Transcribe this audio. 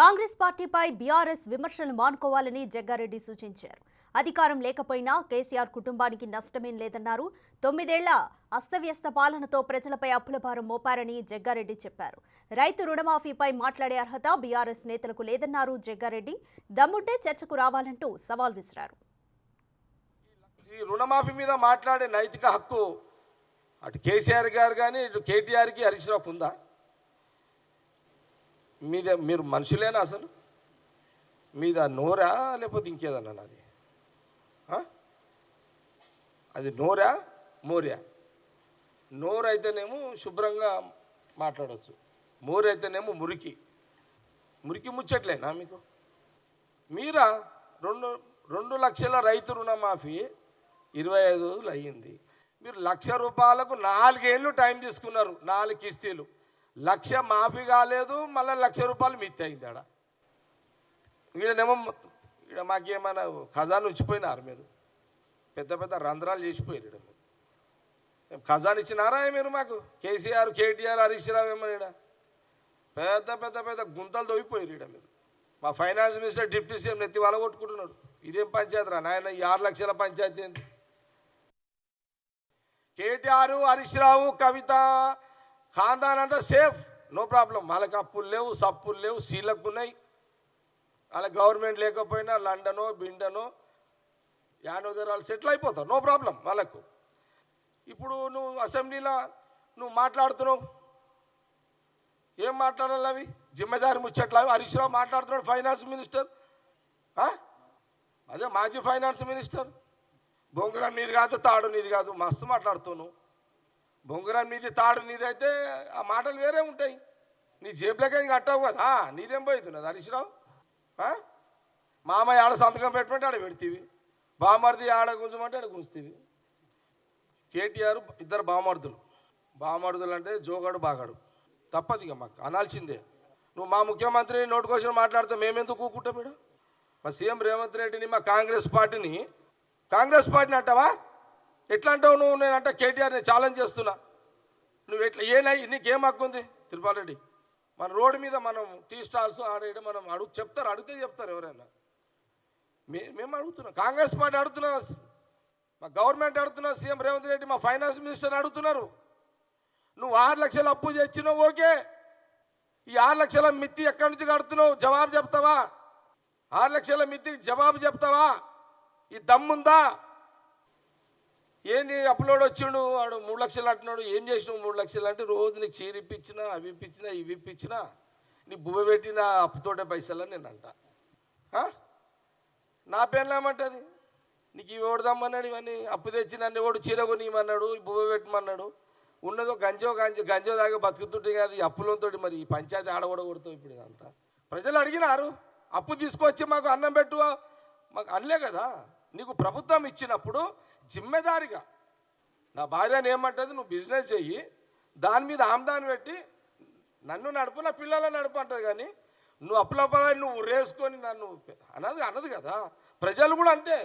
కాంగ్రెస్ పార్టీపై బీఆర్ఎస్ విమర్శలు మానుకోవాలని జగ్గారెడ్డి సూచించారు. అధికారం లేకపోయినా కేసీఆర్ కుటుంబానికి నష్టమేం లేదన్నారు. 9 ఏళ్ల అస్తవ్యస్త పాలనతో ప్రజలపై అప్పుల భారం మోపారని జగ్గారెడ్డి చెప్పారు. రైతు రుణమాఫీపై మాట్లాడే అర్హత బీఆర్ఎస్ నేతలకు లేదన్నారు జగ్గారెడ్డి. దమ్ముంటే చర్చకు రావాలంటూ సవాల్ విసిరారు. ఈ రుణమాఫీ మీద మాట్లాడే నైతిక హక్కు అటు కేసీఆర్ గారు కానీ ఇటు కేటీఆర్కి హరీష్ రావుకు ఉందా? మీరు మనుషులేనా? అసలు మీద నోరా లేకపోతే ఇంకేదన్నా? అది నోరా మోర్యా? నోరు అయితేనేమో శుభ్రంగా మాట్లాడవచ్చు, మోరు అయితేనేమో మురికి ముచ్చట్లేనా మీకు? మీరా 2 లక్షల రైతు రుణమాఫీ 25 రోజులు అయ్యింది. మీరు ₹1,00,000 4 ఏళ్ళు టైం తీసుకున్నారు. 4 కిస్తీలు, 1,00,000 మాఫీ కాలేదు, మళ్ళీ ₹1,00,000 మిత్తి అయింది. ఈడనేమో ఈడ మాకేమైనా ఖజానా ఉంచిపోయినారు? మీరు పెద్ద పెద్ద రంధ్రాలు చేసిపోయారు. ఈడ మీరు ఖజానా ఇచ్చినారా మీరు మాకు? కేసీఆర్, కేటీఆర్, హరీష్ రావు ఏమో ఈడ పెద్ద పెద్ద పెద్ద గుంతలు తవ్విపోయారు. ఈడ మీరు మా ఫైనాన్స్ మినిస్టర్ డిప్యూటీ సీఎం నెత్తి వలగొట్టుకుంటున్నాడు. ఇదేం పంచాయతీ రా నాయన? ఈ 6 లక్షల పంచాయతీ ఏంటి? కేటీఆర్, హరీష్ రావు, కవిత ఖాందాన్ అంతా సేఫ్, నో ప్రాబ్లం. వాళ్ళకి అప్పులు లేవు, సప్పులు లేవు, సీలకు ఉన్నాయి. వాళ్ళ గవర్నమెంట్ లేకపోయినా లండనో బిండనో యానోదరాలు సెటిల్ అయిపోతారు, నో ప్రాబ్లం వాళ్ళకు. ఇప్పుడు నువ్వు అసెంబ్లీలో నువ్వు మాట్లాడుతున్నావు, ఏం మాట్లాడాలి? అవి జిమ్మెదారి ముచ్చట్లు. అవి హరీష్ రావు మాట్లాడుతున్నాడు, ఫైనాన్స్ మినిస్టర్. అదే మాజీ ఫైనాన్స్ మినిస్టర్. బొంగరం నీది కాదు, తాడు నీది కాదు, మస్తు మాట్లాడుతున్నావు. బొంగరం నీది, తాడు నీది అయితే ఆ మాటలు వేరే ఉంటాయి. నీ జేబులకే కట్టావు కదా, నీదేం పోతున్నది హరీష్ రావు? మామయ్య ఆడ సంతకం పెట్టమంటే ఆడ పెడతీవి, బామర్ది ఆడ గుంజమంటే ఆడ గుంజుతీవి. కేటీఆర్ ఇద్దరు బామర్దులు అంటే జోగాడు బాగాడు. తప్పదు, ఇక మాకు అనాల్సిందే. నువ్వు మా ముఖ్యమంత్రి నోటికోసం మాట్లాడితే మేమెందుకు కూకుంటాం? ఇక్కడ మా సీఎం రేవంత్ రెడ్డిని, మా కాంగ్రెస్ పార్టీని అంటావా? ఎట్లా అంటావు నువ్వు? నేనంటే కేటీఆర్ని ఛాలెంజ్ చేస్తున్నా. నువ్వు ఎట్లా నీకేం హక్కు ఉంది? తిరుపాల్ రెడ్డి, మన రోడ్డు మీద మనం టీ స్టాల్స్ ఆడేయడం మనం అడిగితే చెప్తారు ఎవరైనా. మేము అడుగుతున్నాం, కాంగ్రెస్ పార్టీ అడుగుతున్నా, మా గవర్నమెంట్ అడుగుతున్నా, సీఎం రేవంత్ రెడ్డి, మా ఫైనాన్స్ మినిస్టర్ అడుగుతున్నారు. నువ్వు 6 లక్షలు అప్పు తెచ్చినావు, ఓకే. ఈ 6 లక్షల మిత్తి ఎక్కడి నుంచి కడుతున్నావు? జవాబు చెప్తావా? 6 లక్షల మిత్తికి జవాబు చెప్తావా? ఈ దమ్ముందా? ఏంది అప్లోడ్ వచ్చిండు వాడు 3 లక్షలు అంటున్నాడు. ఏం చేసినావు 3 లక్షలు అంటే? రోజు నీకు చీర ఇప్పించినా, అవి ఇప్పించినా, ఇవి ఇప్పించినా, నీ బువ్వ పెట్టిన అప్పుతోటే పైసలని నేను అంట. నా పేర్లేమంటది? నీకు ఇవి ఓడదమ్మన్నాడు, ఇవన్నీ అప్పు తెచ్చి నన్ను ఓడు చీర కొనియమన్నాడు, బువ్వ పెట్టమన్నాడు. ఉన్నదో గంజో దాకా బతుకుతుంటే కాదు ఈ అప్పులతో. మరి ఈ పంచాయతీ ఆడగొడగొడతావు ఇప్పుడు ఇదంతా. ప్రజలు అడిగినారు, అప్పు తీసుకొచ్చి మాకు అన్నం పెట్టు, మాకు అనలే కదా. నీకు ప్రభుత్వం ఇచ్చినప్పుడు జిమ్మెదారిగా నా భార్యను ఏమంటుంది, నువ్వు బిజినెస్ చెయ్యి, దాని మీద ఆమ్దాన్ని పెట్టి నన్ను నడుపు, నా పిల్లలను నడుపు అంటది. కానీ నువ్వు అప్పుల నువ్వు రేసుకొని నన్ను అన్నది కదా. ప్రజలు కూడా అంతే.